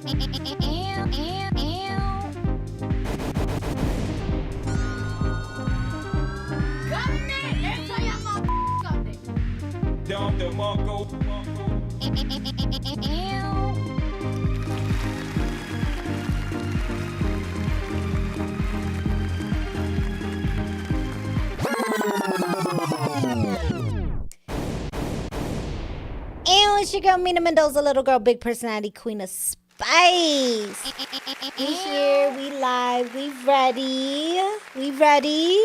It's your girl Mina Mendoza, little girl, big personality, queen of spice. We here, we live, we ready.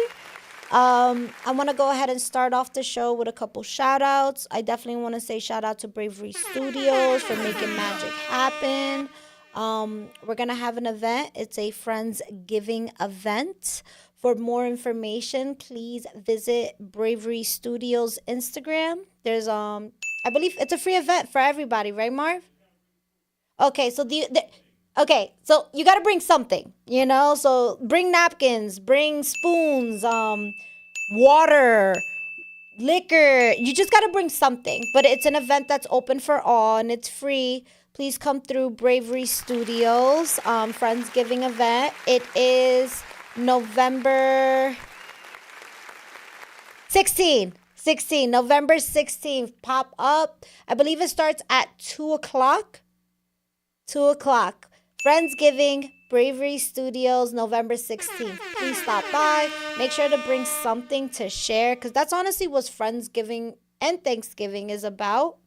I want to go ahead and start off the show with a couple shout outs. I definitely want to say shout out to Bravery Studios for making magic happen. We're going to have an event. It's a Friendsgiving event. For more information, please visit Bravery Studios Instagram. There's I believe it's a free event for everybody, right, Marv? Okay, so so you got to bring something, you know? So bring napkins, bring spoons, water, liquor. You just got to bring something. But it's an event that's open for all and it's free. Please come through Bravery Studios Friendsgiving event. It is November 16th. November 16th. Pop up. I believe it starts at 2 o'clock. 2 o'clock. Friendsgiving, Bravery Studios, November 16th. Please stop by. Make sure to bring something to share, because that's honestly what Friendsgiving and Thanksgiving is about.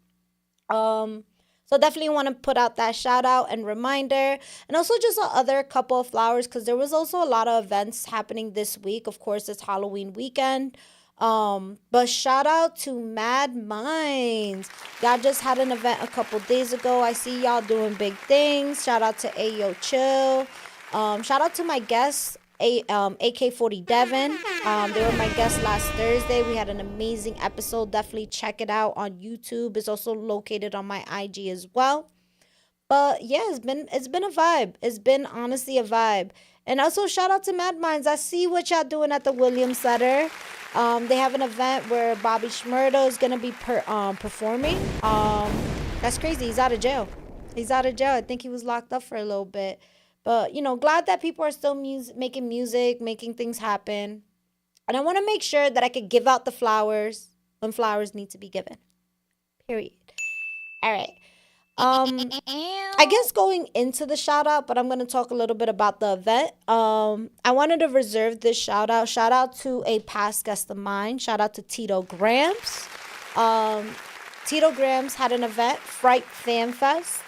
So definitely want to put out that shout out and reminder. And also just a other couple of flowers, because there was also a lot of events happening this week. Of course, it's Halloween weekend. But shout out to Mad Minds. Y'all just had an event a couple days ago. I see y'all doing big things. Shout out to Ayo Chill. Shout out to my guests, AK40 Devin. They were my guests last Thursday. We had an amazing episode. Definitely check it out on YouTube. It's also located on my IG as well. But yeah, it's been a vibe. It's been honestly a vibe. And also shout out to Mad Minds. I see what y'all doing at the Williams Center. They have an event where Bobby Shmurda is going to be performing. That's crazy. He's out of jail. I think he was locked up for a little bit. But, you know, glad that people are still making music, making things happen. And I want to make sure that I could give out the flowers when flowers need to be given. Period. All right. I guess going into the shout out, but I'm going to talk a little bit about the event. I wanted to reserve this shout out. Shout out to a past guest of mine. Shout out to Tito Grahmz. Tito Grahmz had an event, Fright Fam Fest.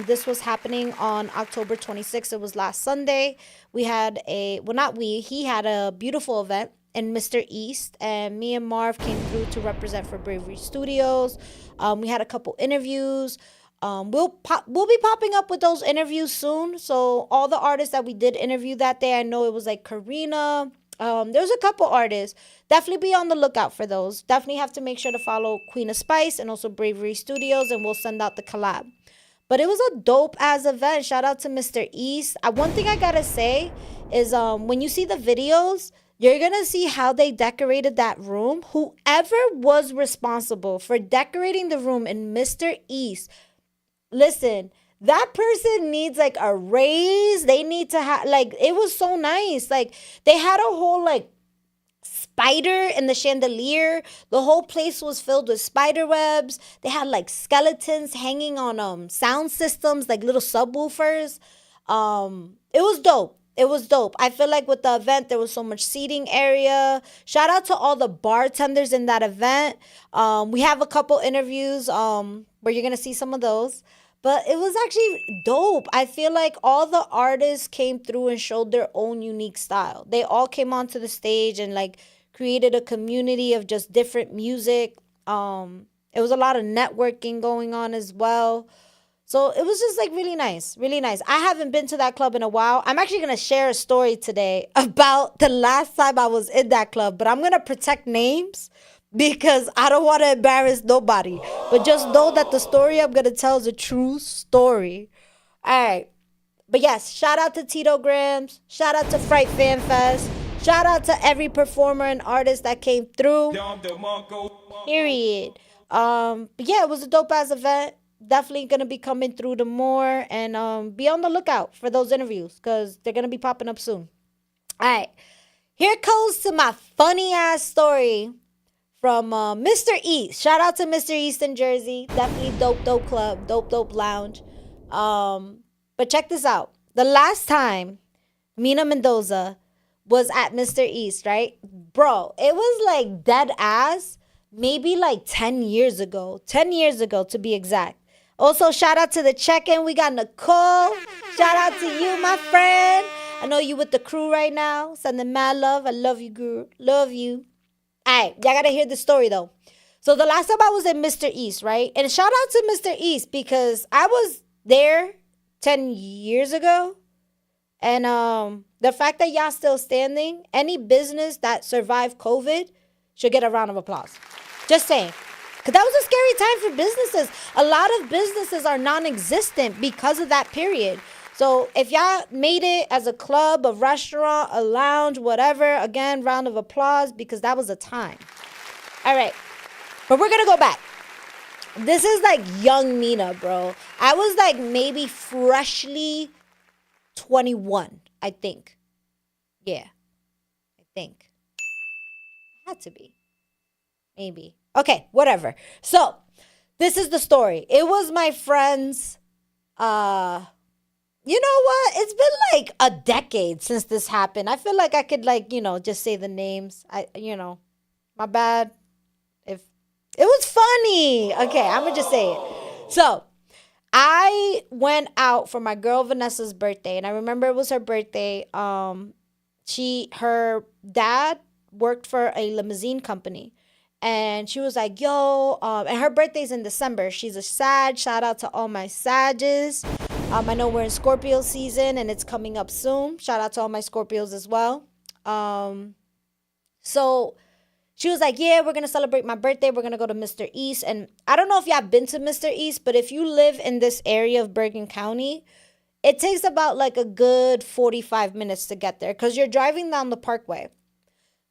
This was happening on October 26th. It was last Sunday. He had a beautiful event in Mr. East, and me and Marv came through to represent for Bravery Studios. We had a couple interviews. We'll be popping up with those interviews soon. So all the artists that we did interview that day, I know it was like Karina. There's a couple artists. Definitely be on the lookout for those. Definitely have to make sure to follow Queen of Spice and also Bravery Studios, and we'll send out the collab. But it was a dope ass event. Shout out to Mr. East. One thing I gotta say is when you see the videos, you're gonna see how they decorated that room. Whoever was responsible for decorating the room in Mr. East, listen, that person needs like a raise. They need to have, like, it was so nice. Like, they had a whole like spider in the chandelier. The whole place was filled with spider webs. They had like skeletons hanging on sound systems, like little subwoofers. It was dope. I feel like with the event, there was so much seating area. Shout out to all the bartenders in that event. We have a couple interviews where you're going to see some of those. But it was actually dope. I feel like all the artists came through and showed their own unique style. They all came onto the stage and like created a community of just different music. It was a lot of networking going on as well. So it was just like really nice, really nice. I haven't been to that club in a while. I'm actually going to share a story today about the last time I was in that club, but I'm going to protect names because I don't want to embarrass nobody. But just know that the story I'm going to tell is a true story. All right. But yes, shout out to Tito Grahmz. Shout out to Fright Fam Fest. Shout out to every performer and artist that came through. Period. But yeah, it was a dope ass event. definitely going to be coming through to more. And be on the lookout for those interviews because they're going to be popping up soon. All right. Here goes to my funny ass story from Mr. East. Shout out to Mr. East in Jersey. Definitely dope club, dope lounge. But check this out. The last time Mina Mendoza was at Mr. East, right? Bro, it was like dead ass, maybe like 10 years ago. 10 years ago to be exact. Also, shout out to the check-in. We got Nicole. Shout out to you, my friend. I know you with the crew right now. Sending mad love. I love you, girl. Love you. All right, y'all gotta hear the story though. So the last time I was in Mr. East, right? And shout out to Mr. East because I was there 10 years ago. And the fact that y'all still standing, any business that survived COVID should get a round of applause. Just saying. Because that was a scary time for businesses. A lot of businesses are non-existent because of that period. So if y'all made it as a club, a restaurant, a lounge, whatever, again, round of applause because that was a time. All right. But we're going to go back. This is like young Mina, bro. I was like maybe freshly 21, I think. Yeah. I think. Had to be. Maybe. Okay, whatever. So, this is the story. It was my friend's you know what? It's been like a decade since this happened. I feel like I could just say the names. My bad. If it was funny. Okay, I'm gonna just say it. So I went out for my girl Vanessa's birthday, and I remember it was her birthday. Her dad worked for a limousine company. And she was like, yo, and her birthday's in December. She's a Sag. Shout out to all my Sages. I know we're in Scorpio season and it's coming up soon. Shout out to all my Scorpios as well. So she was like, yeah, we're going to celebrate my birthday. We're going to go to Mr. East. And I don't know if y'all been to Mr. East, but if you live in this area of Bergen County, it takes about like a good 45 minutes to get there because you're driving down the parkway.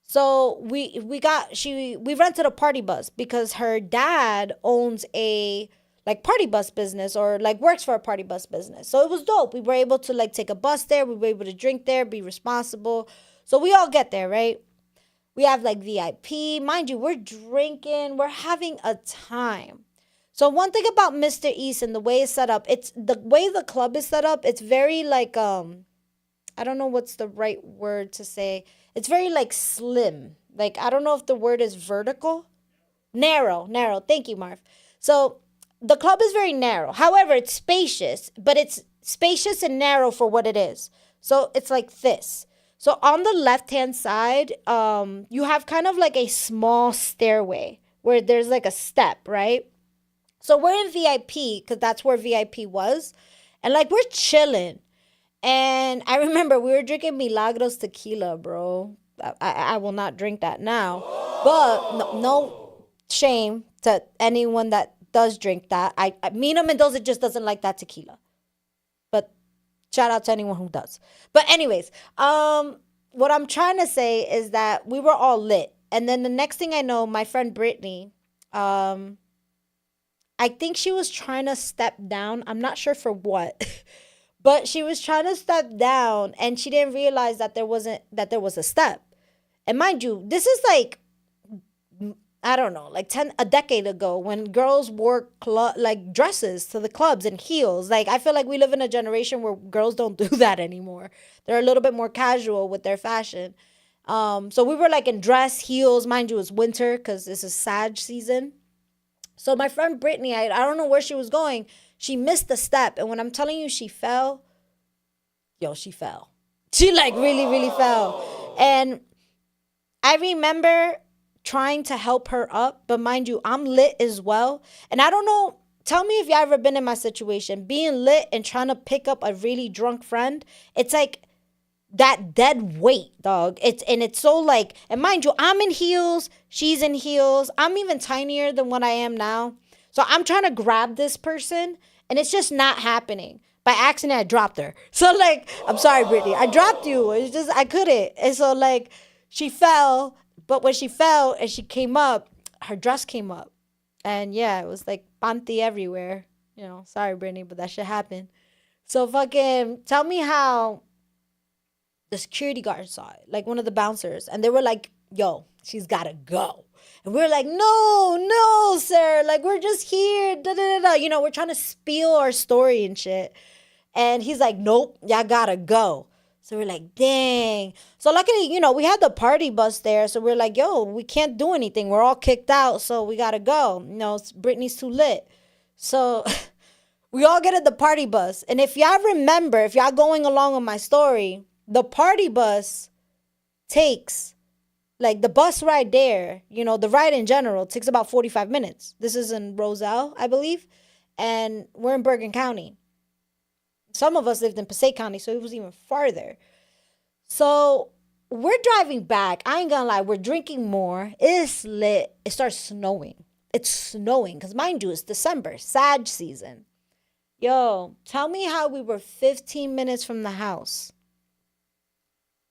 So we rented a party bus because her dad owns a like party bus business or like works for a party bus business. So it was dope. We were able to like take a bus there. We were able to drink there, be responsible. So we all get there, right? We have like VIP. Mind you, we're drinking. We're having a time. So one thing about Mr. East and the way it's set up, it's the way the club is set up. It's very like, I don't know what's the right word to say. It's very like slim. Like, I don't know if the word is vertical. Narrow. Thank you, Marv. So the club is very narrow. However, it's spacious, but it's spacious and narrow for what it is. So it's like this. So on the left-hand side, you have kind of like a small stairway where there's like a step, right? So we're in VIP because that's where VIP was. And like we're chilling. And I remember we were drinking Milagros tequila, bro. I will not drink that now. But no shame to anyone that does drink that. Mina Mendoza just doesn't like that tequila. But shout out to anyone who does. But anyways, what I'm trying to say is that we were all lit. And then the next thing I know, my friend Brittany, I think she was trying to step down. I'm not sure for what. But she was trying to step down and she didn't realize that there was a step. And mind you, this is like, I don't know, like a decade ago when girls wore like dresses to the clubs and heels. Like, I feel like we live in a generation where girls don't do that anymore. They're a little bit more casual with their fashion. So we were like in dress, heels. Mind you, it's winter because this is Sag season. So my friend Brittany, I don't know where she was going. She missed the step. And when I'm telling you she fell, she fell. She like really, really fell. And I remember trying to help her up. But mind you, I'm lit as well. And I don't know. Tell me if you ever been in my situation. Being lit and trying to pick up a really drunk friend. It's like that dead weight, dog. It's so like, and mind you, I'm in heels. She's in heels. I'm even tinier than what I am now. So I'm trying to grab this person. And it's just not happening. By accident, I dropped her. So, like, I'm sorry, Brittany. I dropped you. It's just, I couldn't. And so, like, she fell. But when she fell and she came up, her dress came up. And, yeah, it was, like, panty everywhere. Sorry, Brittany, but that shit happened. So fucking tell me how the security guard saw it, like one of the bouncers, and they were like, yo, she's gotta go. And we are like, no, no, sir. Like, we're just here. Da, da, da, da. We're trying to spiel our story and shit. And he's like, nope, y'all gotta go. So we're like, dang. So luckily, we had the party bus there. So we're like, yo, we can't do anything. We're all kicked out. So we gotta go. Brittany's too lit. So we all get at the party bus. And if y'all remember, if y'all going along with my story, the party bus takes, like the bus ride there, the ride in general takes about 45 minutes. This is in Roselle, I believe. And we're in Bergen County. Some of us lived in Passaic County, so it was even farther. So we're driving back. I ain't gonna lie, we're drinking more. It's lit. It starts snowing. It's snowing, because mind you, it's December, Sag season. Yo, tell me how we were 15 minutes from the house.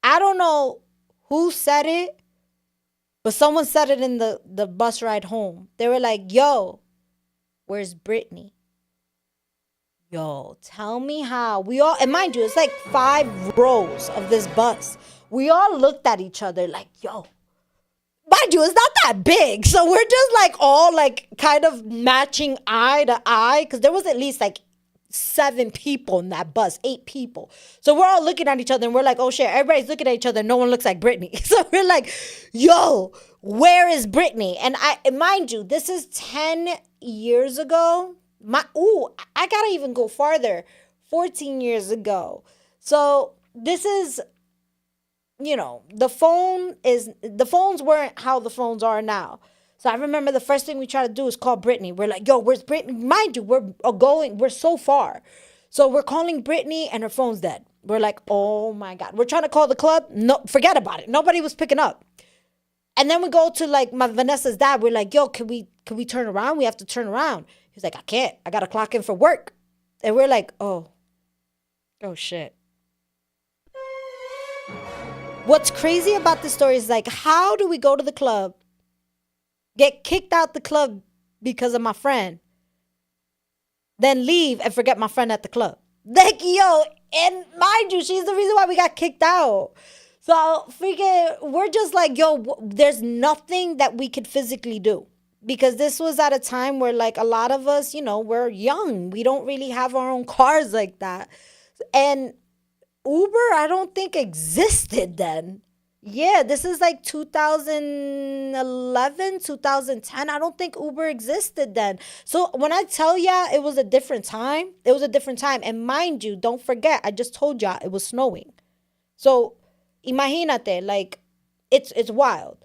I don't know who said it, but someone said it in the bus ride home. They were like, yo, where's Brittany? Yo, tell me how. We all, and mind you, it's like 5 rows of this bus. We all looked at each other like, yo. Mind you, it's not that big. So we're just like all like kind of matching eye to eye. Because there was at least like 7 people in that bus, 8 people. So we're all looking at each other and we're like, oh shit, everybody's looking at each other. No one looks like Brittany. So we're like, yo, where is Brittany? And mind you, this is 10 years ago. I gotta even go farther. 14 years ago. So this is, the phones weren't how the phones are now. So I remember the first thing we try to do is call Brittany. We're like, yo, where's Brittany? Mind you, we're so far. So we're calling Brittany and her phone's dead. We're like, oh my God. We're trying to call the club. No, forget about it. Nobody was picking up. And then we go to like my Vanessa's dad. We're like, yo, can we turn around? We have to turn around. He's like, I can't. I got to clock in for work. And we're like, oh shit. What's crazy about this story is like, how do we go to the club, get kicked out the club because of my friend, then leave and forget my friend at the club? Like, yo, and mind you, she's the reason why we got kicked out. So we're just like, yo, there's nothing that we could physically do. Because this was at a time where like a lot of us, we're young. We don't really have our own cars like that. And Uber, I don't think existed then. Yeah, this is like 2011, 2010. I don't think Uber existed then. So when I tell y'all it was a different time, it was a different time. And mind you, don't forget, I just told y'all it was snowing. So imagínate, like, it's wild.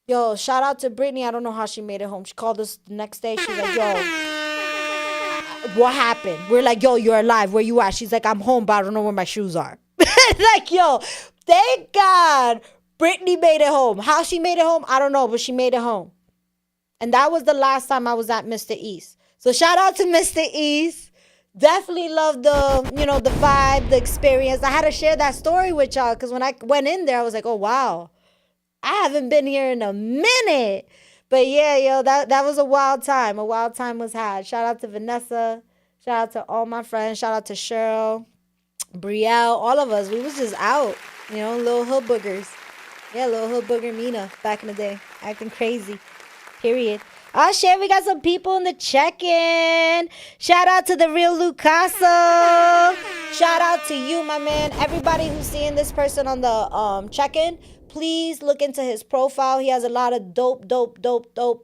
Yo, shout out to Brittany. I don't know how she made it home. She called us the next day. She's like, yo, what happened? We're like, yo, you're alive. Where you at? She's like, I'm home, but I don't know where my shoes are. Like, yo, thank God Brittany made it home. How she made it home, I don't know, but she made it home. And that was the last time I was at Mr. East. So shout out to Mr. East. Definitely love the, the vibe, the experience. I had to share that story with y'all because when I went in there, I was like, oh, wow. I haven't been here in a minute. But yeah, yo, that was a wild time. A wild time was had. Shout out to Vanessa. Shout out to all my friends. Shout out to Cheryl, Brielle, all of us. We was just out, little hood boogers. Yeah, little hood booger Mina back in the day. Acting crazy. Period. Oh, shit, we got some people in the check-in. Shout out to the real Lucaso. Shout out to you, my man. Everybody who's seeing this person on the check-in, please look into his profile. He has a lot of dope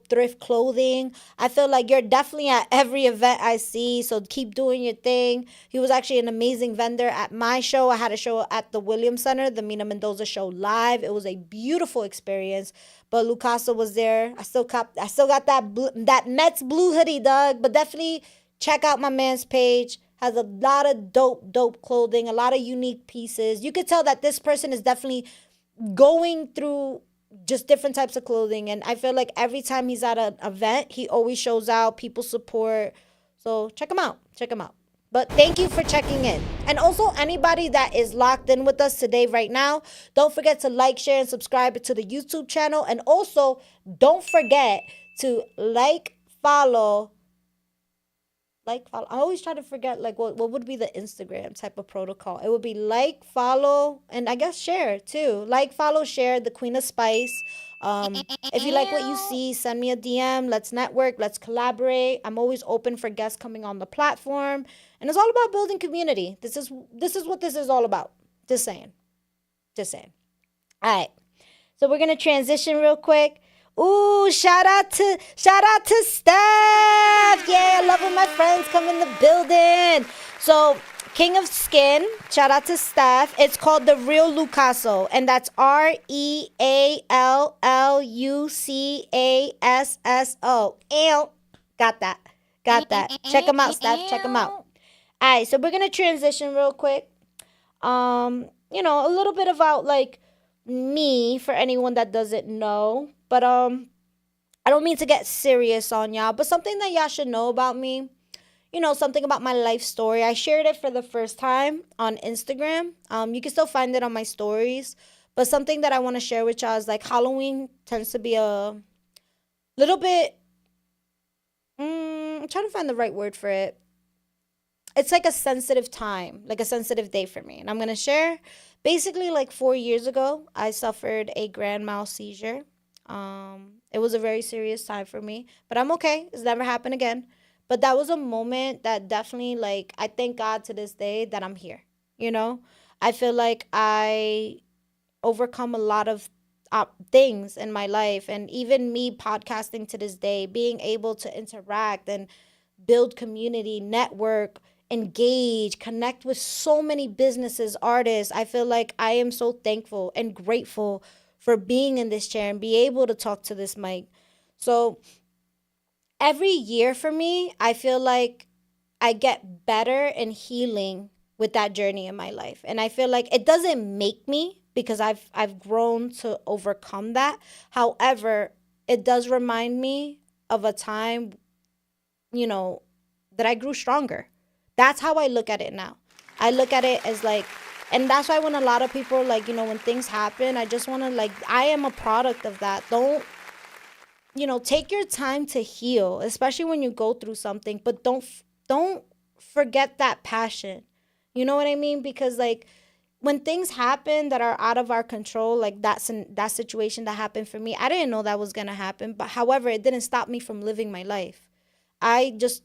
thrift clothing. I feel like you're definitely at every event I see, so keep doing your thing. He was actually an amazing vendor at my show. I had a show at the Williams Center, the Mina Mendoza show live. It was a beautiful experience. But Lucasa was there. I still got that Mets blue hoodie, dog. But definitely check out my man's page. Has a lot of dope clothing, a lot of unique pieces. You could tell that this person is definitely going through just different types of clothing. And I feel like every time he's at an event, he always shows out. People support. So check him out. But thank you for checking in. And also anybody that is locked in with us today right now, don't forget to like, share, and subscribe to the YouTube channel. And also don't forget to like, follow, like, follow. I always try to forget like what would be the Instagram type of protocol. It would be like, follow, and I guess share too. Like, follow, share the Queen of Spice. If you like what you see, send me a DM. Let's network. Let's collaborate. I'm always open for guests coming on the platform, and it's all about building community. This is what this is all about. Just saying. Just saying. All right. So we're gonna transition real quick. Ooh, shout out to Steph. Yeah, I love when my friends come in the building. So King of Skin, shout out to Steph. It's called the Real Lucaso, and that's RealLucasso. Ew. Got that. Got that. Check them out, Steph. Check them out. All right, so we're gonna transition real quick. A little bit about like me for anyone that doesn't know. But I don't mean to get serious on y'all, but something that y'all should know about me, something about my life story. I shared it for the first time on Instagram. You can still find it on my stories. But something that I want to share with y'all is like Halloween tends to be a little bit, I'm trying to find the right word for it. It's like a sensitive time, like a sensitive day for me. And I'm going to share basically like 4 years ago, I suffered a grand mal seizure. It was a very serious time for me, but I'm okay. It's never happened again. But that was a moment that definitely, like, I thank God to this day that I'm here. You know, I feel like I overcome a lot of things in my life, and even me podcasting to this day, being able to interact and build community, network, engage, connect with so many businesses, artists. I feel like I am so thankful and grateful for being in this chair and be able to talk to this mic. So every year for me, I feel like I get better and healing with that journey in my life. And I feel like it doesn't make me, because I've grown to overcome that. However, it does remind me of a time, that I grew stronger. That's how I look at it now. I look at it as like, and that's why when a lot of people are like, when things happen, I just want to like, I am a product of that. Don't, take your time to heal, especially when you go through something, but don't forget that passion. You know what I mean? Because like when things happen that are out of our control, like that situation that happened for me, I didn't know that was going to happen. But however, it didn't stop me from living my life. I just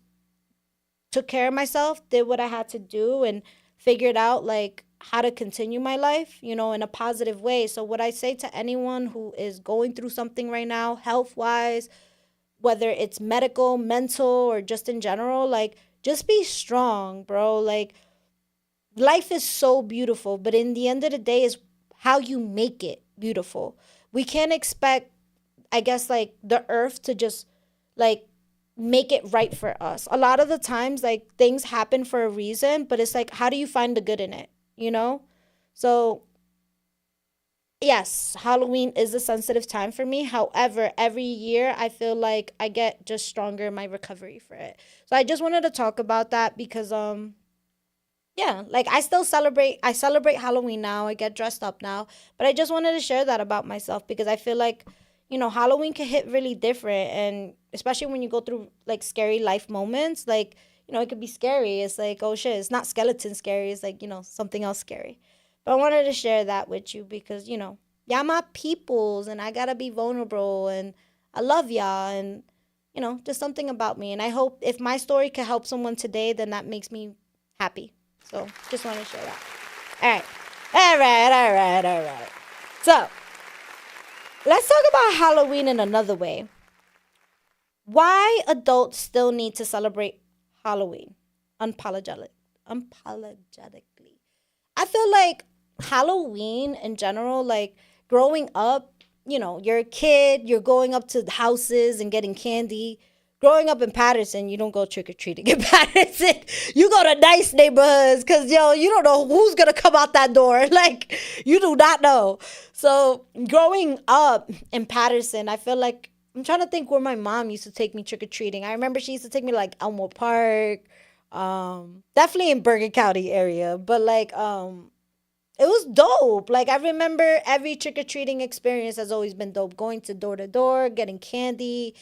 took care of myself, did what I had to do, and figured out like how to continue my life, in a positive way. So what I say to anyone who is going through something right now, health-wise, whether it's medical, mental, or just in general, like just be strong, bro. Like life is so beautiful, but in the end of the day is how you make it beautiful. We can't expect, I guess, like the earth to just like make it right for us. A lot of the times, like things happen for a reason, but it's like, how do you find the good in it? So yes, Halloween is a sensitive time for me. However, every year I feel like I get just stronger in my recovery for it. So I just wanted to talk about that because yeah, like I celebrate Halloween now. I get dressed up now, but I just wanted to share that about myself because I feel like Halloween can hit really different, and especially when you go through like scary life moments, like it could be scary. It's like, oh shit, it's not skeleton scary, it's like something else scary. But I wanted to share that with you because y'all my peoples, and I gotta be vulnerable, and I love y'all, and just something about me. And I hope if my story could help someone today, then that makes me happy. So just want to share that. All right. So let's talk about Halloween in another way. Why adults still need to celebrate Halloween unapologetically. I feel like Halloween in general, like growing up, you're a kid, you're going up to houses and getting candy. Growing up in Patterson, you don't go trick-or-treating in Patterson. You go to nice neighborhoods because, you don't know who's going to come out that door. Like, you do not know. So, growing up in Patterson, I feel like, I'm trying to think where my mom used to take me trick-or-treating. I remember she used to take me, like, Elmore Park, definitely in Bergen County area. But, like, it was dope. Like, I remember every trick-or-treating experience has always been dope. Going to door, getting candy,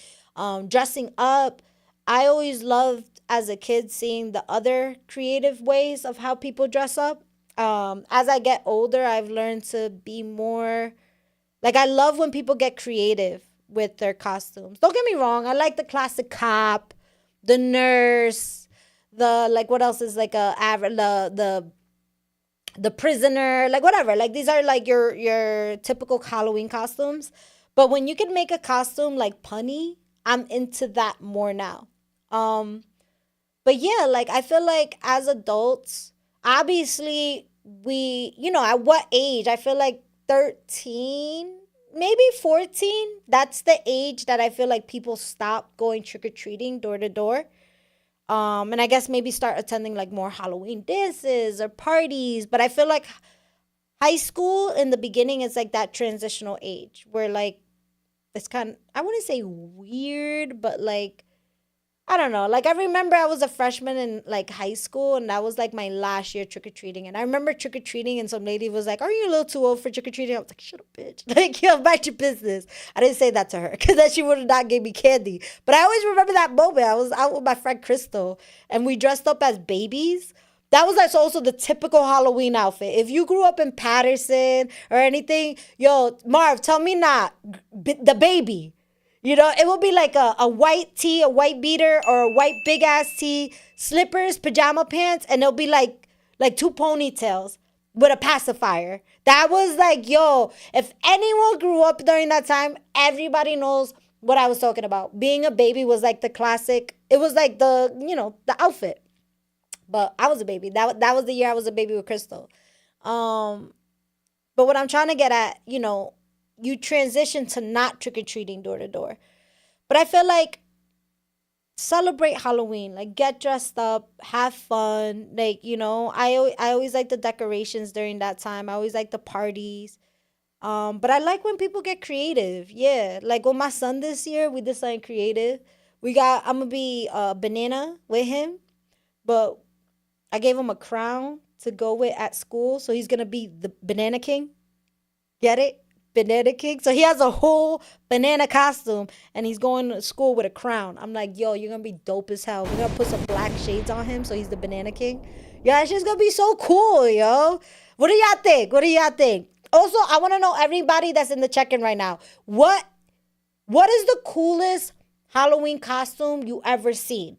dressing up. I always loved as a kid seeing the other creative ways of how people dress up. As I get older, I've learned to be more like I love when people get creative with their costumes. Don't get me wrong, I like the classic cop, the nurse, the like what else is like a average the prisoner, like whatever. Like these are like your typical Halloween costumes. But when you can make a costume like punny, I'm into that more now. Um but yeah, like I feel like as adults, obviously at what age? I feel like 13, maybe 14. That's the age that I feel like people stop going trick or treating door to door. And I guess maybe start attending like more Halloween dances or parties. But I feel like high school in the beginning is like that transitional age where like it's kind of, I wouldn't say weird, but like I don't know. Like I remember I was a freshman in like high school and that was like my last year trick or treating. And I remember trick or treating and some lady was like, "Are you a little too old for trick or treating?" I was like, "Shut up, bitch." Like, yo, mind your business. I didn't say that to her because then she would have not gave me candy. But I always remember that moment. I was out with my friend Crystal and we dressed up as babies. That was like also the typical Halloween outfit. If you grew up in Patterson or anything, yo, Marv, tell me not. The baby. It will be like a white tee, a white beater, or a white big ass tee, slippers, pajama pants, and it'll be like two ponytails with a pacifier. That was like, yo, if anyone grew up during that time, everybody knows what I was talking about. Being a baby was like the classic. It was like the outfit. But I was a baby. That was the year I was a baby with Crystal. Um, but what I'm trying to get at, you transition to not trick or treating door to door. But I feel like celebrate Halloween, like get dressed up, have fun. Like, I always like the decorations during that time. I always like the parties. But I like when people get creative. Yeah. Like with my son this year, we did something creative. I'm gonna be banana with him, but I gave him a crown to go with at school. So he's gonna be the banana king. Get it? Banana king. So he has a whole banana costume and he's going to school with a crown. I'm like, yo, you're gonna be dope as hell. We're gonna put some black shades on him so he's the banana king. Yeah, that shit's gonna be so cool, yo. What do y'all think? What do y'all think? Also, I wanna know everybody that's in the check-in right now. What is the coolest Halloween costume you ever seen?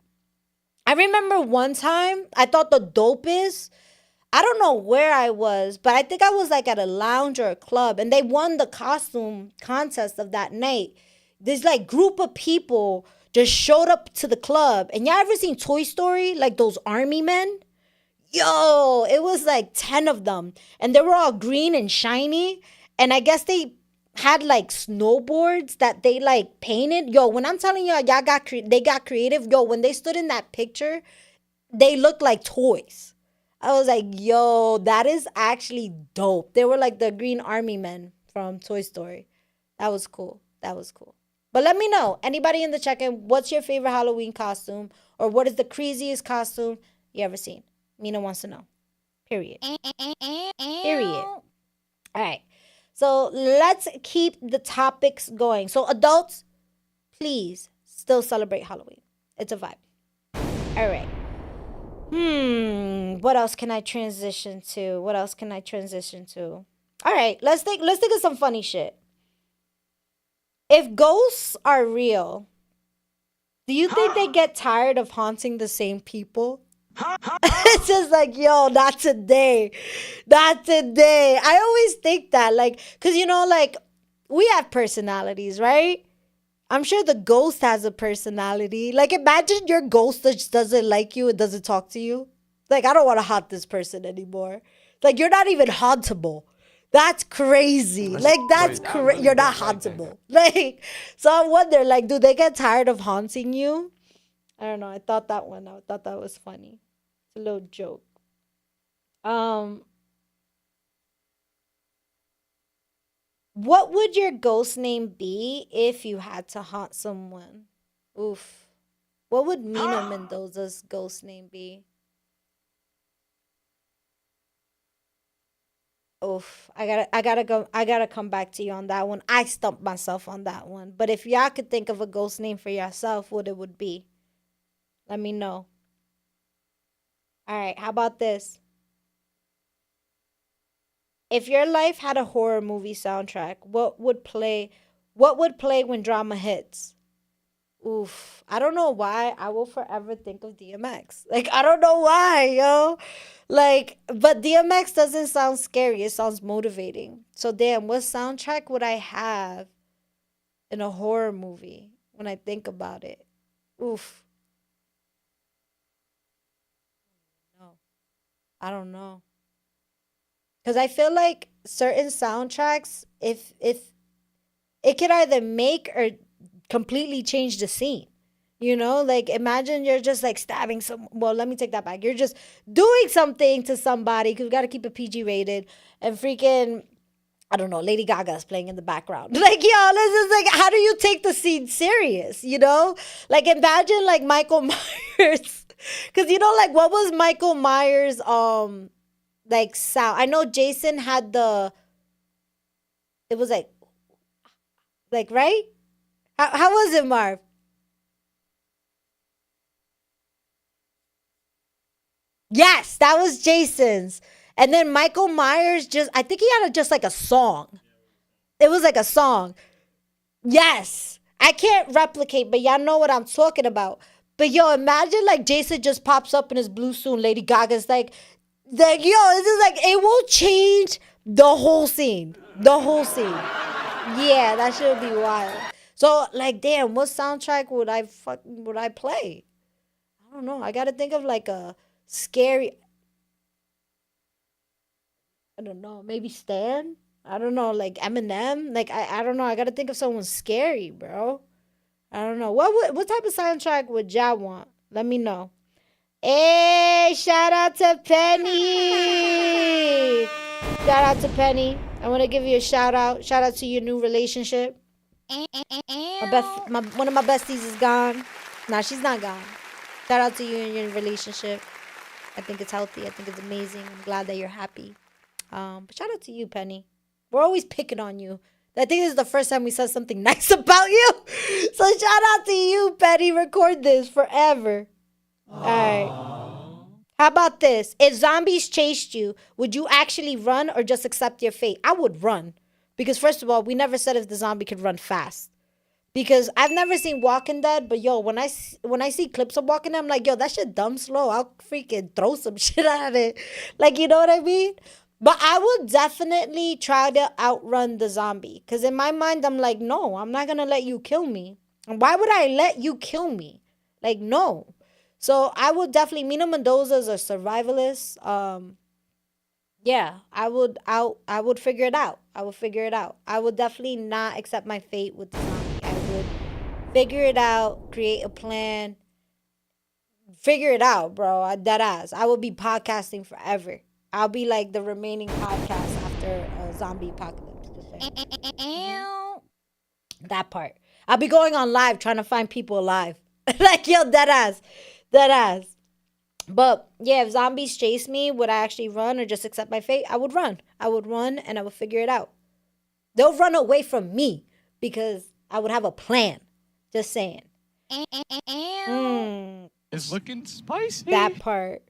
I remember one time I thought the dopest, I don't know where I was, but I think I was like at a lounge or a club and they won the costume contest of that night. This like group of people just showed up to the club. And y'all ever seen Toy Story? Like those army men? Yo, it was like 10 of them. And they were all green and shiny. And I guess they had like snowboards that they like painted. Yo, when I'm telling y'all they got creative. Yo, when they stood in that picture, they looked like toys. I was like, yo, that is actually dope. They were like the green army men from Toy Story. That was cool. That was cool. But let me know, anybody in the check-in, what's your favorite Halloween costume? Or what is the craziest costume you ever seen? Mina wants to know. Period. Period. All right. So let's keep the topics going. So adults, please still celebrate Halloween. It's a vibe. All right. What else can I transition to? What else can I transition to? All right, let's think of some funny shit. If ghosts are real, do you think they get tired of haunting the same people? It's just like, yo, not today. Not today. I always think that, like, because, like, we have personalities, right? I'm sure the ghost has a personality. Like, imagine your ghost just doesn't like you and doesn't talk to you. Like, I don't want to haunt this person anymore. Like, you're not even hauntable. That's crazy. Like, that's crazy. You're not hauntable. Like, so I wonder, like, do they get tired of haunting you? I don't know. I thought that one. I thought that was funny. It's a little joke. Um, what would your ghost name be if you had to haunt someone? Oof. What would Mina Mendoza's ghost name be? Oof. I gotta come back to you on that one. I stumped myself on that one. But if y'all could think of a ghost name for yourself, what it would be? Let me know. All right, how about this? If your life had a horror movie soundtrack, What would play when drama hits? Oof, I don't know why. I will forever think of DMX. Like, I don't know why, yo. Like, but DMX doesn't sound scary. It sounds motivating. So, damn, what soundtrack would I have in a horror movie when I think about it? Oof, no, I don't know. Because I feel like certain soundtracks, if it could either make or completely change the scene. You know, like imagine you're just like stabbing some. Well, let me take that back. You're just doing something to somebody because we got to keep it PG rated, and freaking I don't know, Lady Gaga's playing in the background. Like, yo, this is like, how do you take the scene serious? You know, like imagine like Michael Myers, because you know, like what was Michael Myers like sound? I know Jason had the. It was like right. How was it, Marv? Yes, that was Jason's. And then Michael Myers just I think he had just like a song. It was like a song. Yes. I can't replicate, but y'all know what I'm talking about. But yo, imagine like Jason just pops up in his blue suit and Lady Gaga's like yo, this is like it will change the whole scene. The whole scene. Yeah, that should be wild. So like damn, what soundtrack would I play? I don't know. I gotta think of like a scary I don't know, maybe Stan? I don't know, like Eminem? Like I don't know. I gotta think of someone scary, bro. I don't know. What type of soundtrack would y'all want? Let me know. Hey, shout out to Penny. Shout out to Penny. I want to give you a shout out. Shout out to your new relationship. One of my besties is gone. Nah, she's not gone. Shout out to you and your relationship. I think it's healthy. I think it's amazing. I'm glad that you're happy. But shout out to you, Penny. We're always picking on you. I think this is the first time we said something nice about you. So shout out to you, Penny. Record this forever. All right. How about this? If zombies chased you, would you actually run or just accept your fate? I would run. Because first of all, we never said if the zombie could run fast. Because I've never seen Walking Dead, but yo, when I see clips of Walking Dead, I'm like, yo, that shit dumb slow. I'll freaking throw some shit at it. Like, you know what I mean? But I would definitely try to outrun the zombie. Because in my mind, I'm like, no, I'm not going to let you kill me. And why would I let you kill me? Like, no. So I would definitely, Mina Mendoza is a survivalist. Yeah, I would figure it out. I would figure it out. I would definitely not accept my fate with the zombie. I would figure it out, create a plan, figure it out, bro. Dead ass. I would be podcasting forever. I'll be like the remaining podcast after a zombie apocalypse. Just saying. That part. I'll be going on live trying to find people alive. Like, yo, dead ass. Dead ass. But yeah, if zombies chase me, would I actually run or just accept my fate? I would run. I would run and I would figure it out. They'll run away from me because I would have a plan. Just saying. Mm, It's looking spicy. that part.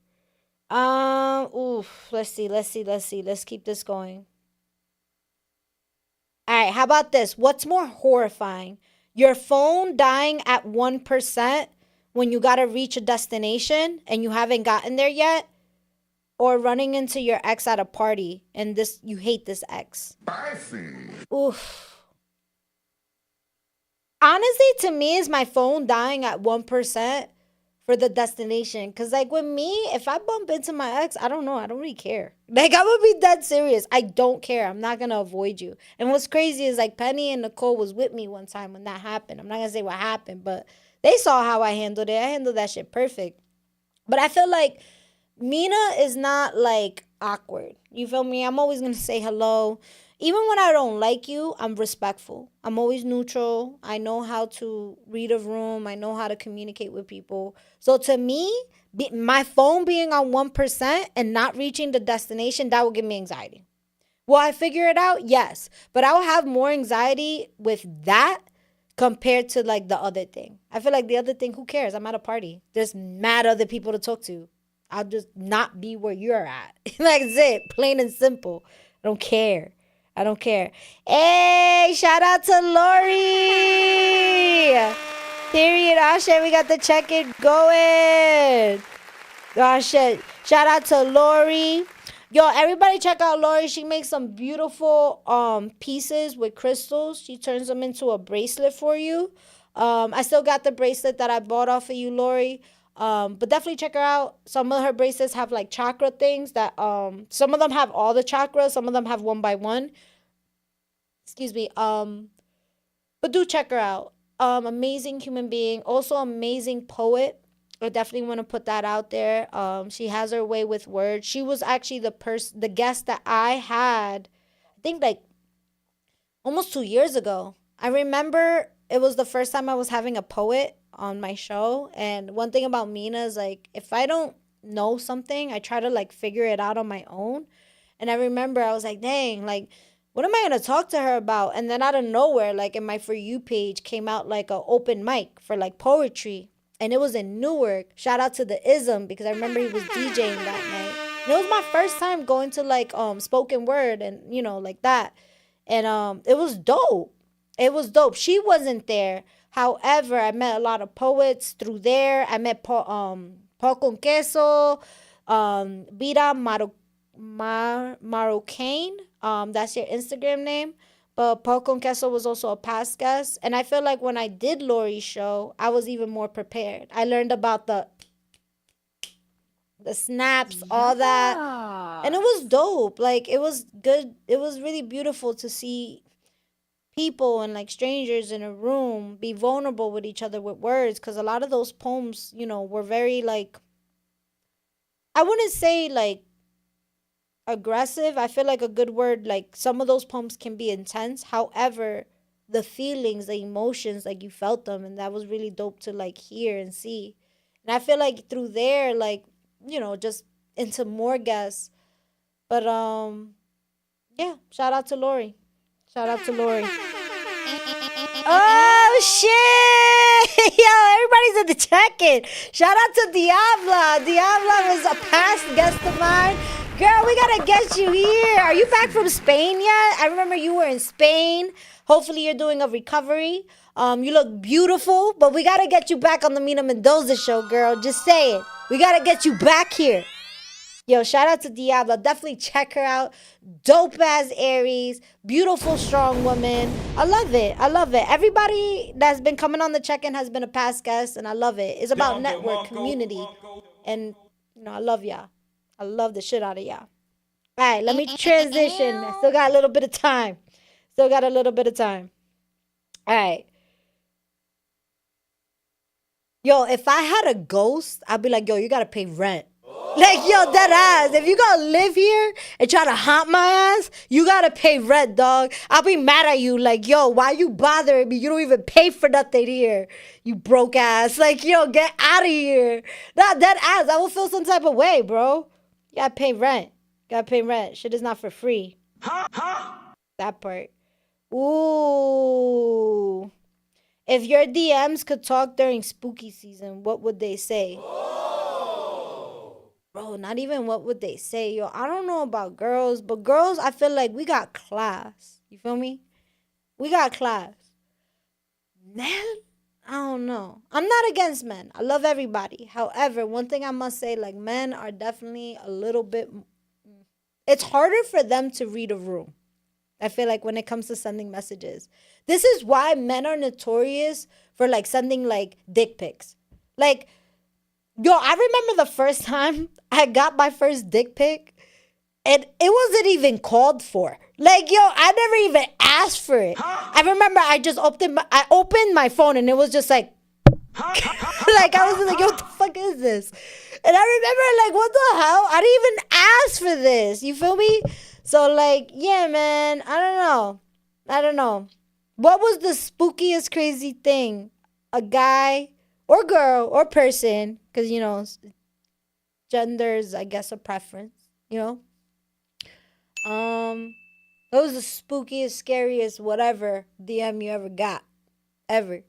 Oof. Let's see. Let's keep this going. All right. How about this? What's more horrifying? Your phone dying at 1% when you gotta reach a destination and you haven't gotten there yet, or running into your ex at a party and this you hate this ex. Oof. Honestly, to me, is my phone dying at 1% for the destination. Because, like, with me, if I bump into my ex, I don't know. I don't really care. Like, I'm going to be dead serious. I don't care. I'm not going to avoid you. And what's crazy is, like, Penny and Nicole was with me one time when that happened. I'm not going to say what happened, but they saw how I handled it. I handled that shit perfect. But I feel like Mina is not, like, awkward. You feel me? I'm always going to say hello. Even when I don't like you, I'm respectful. I'm always neutral. I know how to read a room. I know how to communicate with people. So to me, my phone being on 1% and not reaching the destination, that will give me anxiety. Will I figure it out? Yes. But I will have more anxiety with that. compared to like the other thing. I feel like the other thing, who cares? I'm at a party. There's mad other people to talk to. I'll just not be where you're at. Like, that's it. Plain and simple. I don't care. I don't care. Hey, shout out to Lori. Period. Oh shit, we got the check-in going. Oh shit. Shout out to Lori. Yo, everybody check out Lori. She makes some beautiful pieces with crystals. She turns them into a bracelet for you. I still got the bracelet that I bought off of you, Lori. But definitely check her out. Some of her bracelets have like chakra things that some of them have all the chakras, some of them have one by one. Excuse me. But do check her out. Amazing human being, also amazing poet. I definitely want to put that out there. She has her way with words. She was actually the guest that I had, I think like almost 2 years ago. I remember it was the first time I was having a poet on my show. And one thing about Mina is like, if I don't know something, I try to like figure it out on my own. And I remember I was like, dang, like, what am I going to talk to her about? And then out of nowhere, like in my For You page came out like a open mic for like poetry. And it was in Newark. Shout out to the Ism because I remember he was DJing that night. And it was my first time going to like spoken word and like that. And it was dope. It was dope. She wasn't there. However, I met a lot of poets through there. I met Paul con Queso, Vida Marrocaine. That's your Instagram name. But Paul con Queso was also a past guest. And I feel like when I did Lori's show, I was even more prepared. I learned about the snaps, all that. And it was dope. Like, it was good. It was really beautiful to see people and like strangers in a room be vulnerable with each other with words. Because a lot of those poems, were very like, I wouldn't say like aggressive. I feel like a good word, like some of those poems can be intense. However, the feelings, the emotions, like you felt them, and that was really dope to like hear and see. And I feel like through there, like, just into more guests. But yeah, shout out to Lori. Shout out to Lori. Oh shit! Yo, everybody's in the check-in. Shout out to Diabla. Diabla was a past guest of mine. Girl, we gotta get you here. Are you back from Spain yet? I remember you were in Spain. Hopefully you're doing a recovery. You look beautiful, but we gotta get you back on the Mina Mendoza show, girl. Just say it. We gotta get you back here. Yo, shout out to Diablo. Definitely check her out. Dope ass Aries. Beautiful, strong woman. I love it. I love it. Everybody that's been coming on the check-in has been a past guest, and I love it. It's about network, community. And, I love y'all. I love the shit out of y'all. All right, let me transition. I still got a little bit of time. All right. Yo, if I had a ghost, I'd be like, yo, you gotta pay rent. Like, yo, dead ass. If you gonna live here and try to haunt my ass, you gotta pay rent, dog. I'll be mad at you. Like, yo, why you bothering me? You don't even pay for nothing here. You broke ass. Like, yo, get out of here. Not dead ass. I will feel some type of way, bro. You gotta pay rent. Shit is not for free. That part. Ooh. If your DMs could talk during spooky season, what would they say? Bro, not even what would they say. Yo, I don't know about girls, but girls, I feel like we got class. You feel me? We got class. Men? I don't know. I'm not against men. I love everybody. However, one thing I must say, like, men are definitely a little bit... It's harder for them to read a room. I feel like when it comes to sending messages. This is why men are notorious for, like, sending, like, dick pics. Like... Yo, I remember the first time I got my first dick pic, and it wasn't even called for. Like, yo, I never even asked for it. I remember I just opened my phone, and it was just like, like, I was like, yo, what the fuck is this? And I remember, like, what the hell? I didn't even ask for this. You feel me? So, like, yeah, man, I don't know. What was the spookiest, crazy thing a guy or girl or person, because, gender's, I guess, a preference, what was the spookiest, scariest, whatever DM you ever got? ever,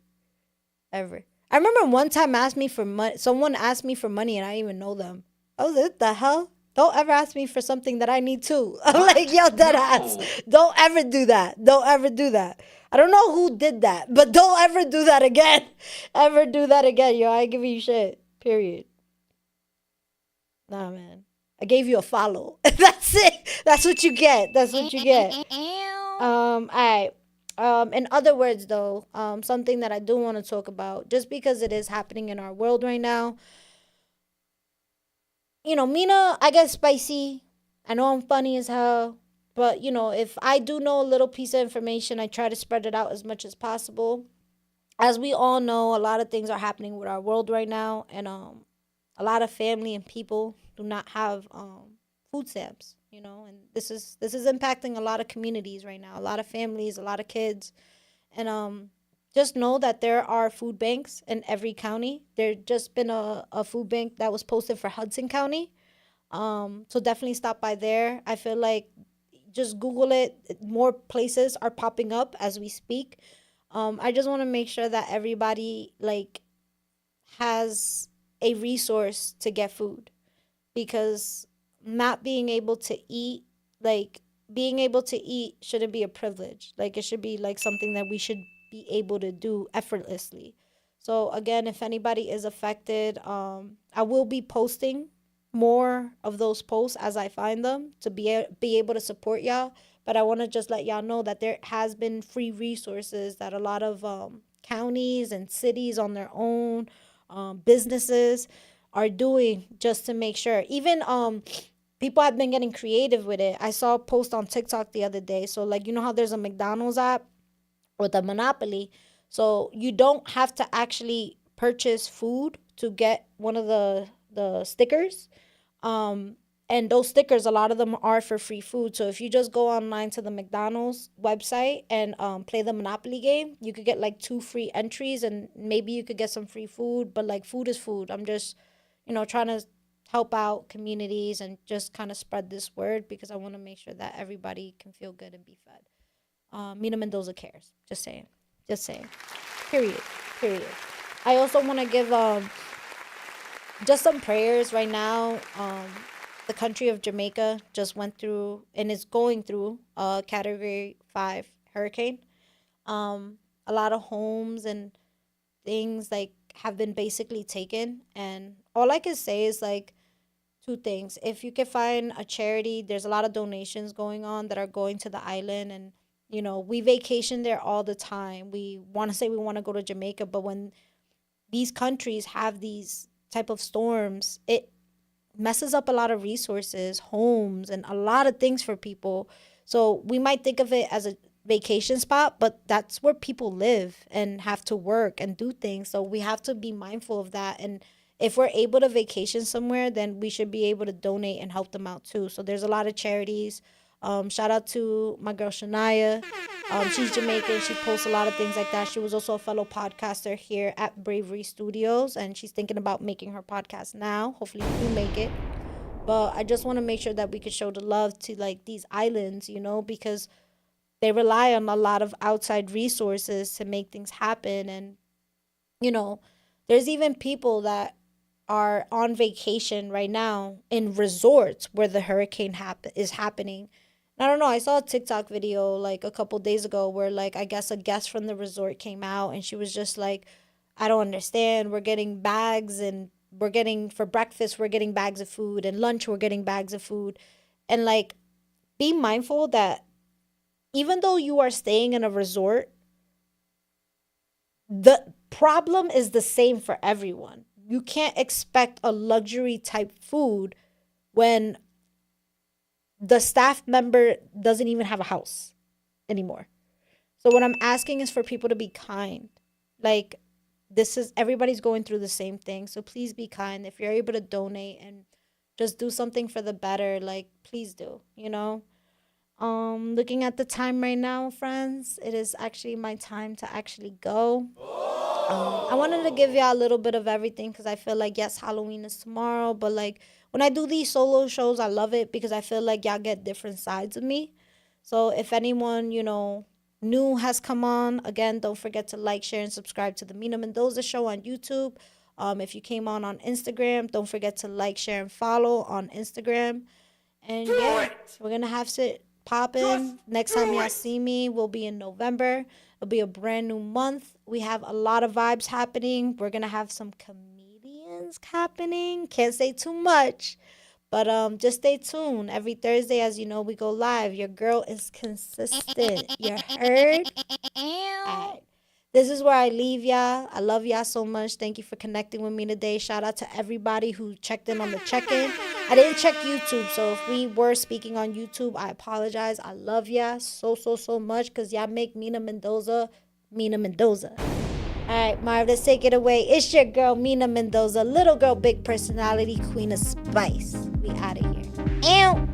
ever. I remember one time asked me for money. Someone asked me for money and I didn't even know them. I was like, what the hell? Don't ever ask me for something that I need too. I'm like, yo, dead ass. Don't ever do that. Don't ever do that. I don't know who did that, but don't ever do that again. Ever do that again, yo. I ain't give you shit. Period. Nah, man. I gave you a follow. That's it. That's what you get. That's what you get. All right. In other words, though, something that I do want to talk about, just because it is happening in our world right now. You know, Mina, I get spicy. I know I'm funny as hell. But, you know, if I do know a little piece of information, I try to spread it out as much as possible. As we all know, a lot of things are happening with our world right now. And a lot of family and people do not have food stamps, you know, and this is impacting a lot of communities right now, a lot of families, a lot of kids. And just know that there are food banks in every county. There just been a food bank that was posted for Hudson County. So definitely stop by there. I feel like just Google it. More places are popping up as we speak. I just want to make sure that everybody like has a resource to get food, because not being able to eat, like being able to eat shouldn't be a privilege. Like it should be like something that we should be able to do effortlessly. So again, if anybody is affected, I will be posting more of those posts as I find them to be able to support y'all. But I want to just let y'all know that there has been free resources that a lot of counties and cities on their own, businesses are doing just to make sure. Even people have been getting creative with it. I saw a post on TikTok the other day. So like, you know how there's a McDonald's app with a Monopoly. So you don't have to actually purchase food to get one of the stickers. And those stickers, a lot of them are for free food. So if you just go online to the McDonald's website and play the Monopoly game, you could get like 2 free entries and maybe you could get some free food. But like food is food. I'm just, you know, trying to help out communities and just kind of spread this word, because I want to make sure that everybody can feel good and be fed. Mina Mendoza cares. Just saying. Just saying. Period. Period. I also want to give just some prayers right now. The country of Jamaica just went through and is going through a Category 5 hurricane. A lot of homes and things like have been basically taken, and all I can say is like two things. If you can find a charity, there's a lot of donations going on that are going to the island, and you know, we vacation there all the time. We want to say we want to go to Jamaica, but when these countries have these type of storms, it messes up a lot of resources, homes, and a lot of things for people. So we might think of it as a vacation spot, but that's where people live and have to work and do things. So we have to be mindful of that. And if we're able to vacation somewhere, then we should be able to donate and help them out too. So there's a lot of charities. Shout out to my girl Shania. She's Jamaican. She posts a lot of things like that. She was also a fellow podcaster here at Bravery Studios, and she's thinking about making her podcast now. Hopefully, we do make it. But I just want to make sure that we could show the love to like these islands, you know, because they rely on a lot of outside resources to make things happen. And you know, there's even people that are on vacation right now in resorts where the hurricane is happening. I don't know. I saw a TikTok video like a couple days ago where like I guess a guest from the resort came out and she was just like, I don't understand. We're getting bags and we're getting for breakfast, we're getting bags of food, and lunch, we're getting bags of food. And like, be mindful that even though you are staying in a resort, the problem is the same for everyone. You can't expect a luxury type food when the staff member doesn't even have a house anymore. So what I'm asking is for people to be kind. Like, everybody's going through the same thing. So please be kind. If you're able to donate and just do something for the better, like, please do, you know? Looking at the time right now, friends, it is actually my time to actually go. I wanted to give y'all a little bit of everything because I feel like, yes, Halloween is tomorrow, but like when I do these solo shows, I love it because I feel like y'all get different sides of me. So if anyone, you know, new has come on. Again, don't forget to like, share, and subscribe to the Mina Mendoza Show on YouTube. If you came on Instagram, don't forget to like, share, and follow on Instagram. And yeah, we're going to have to pop in. Next time y'all see me will be in November. It'll be a brand new month. We have a lot of vibes happening. We're going to have some comedians happening. Can't say too much. But just stay tuned. Every Thursday, as you know, we go live. Your girl is consistent. You heard? All right. This is where I leave y'all. I love y'all so much. Thank you for connecting with me today. Shout out to everybody who checked in on the check-in. I didn't check YouTube, so if we were speaking on YouTube, I apologize. I love y'all so much because y'all make Mina Mendoza Mina Mendoza. All right, Marv, let's take it away. It's your girl, Mina Mendoza, little girl, big personality, queen of spice. We out of here. Ew.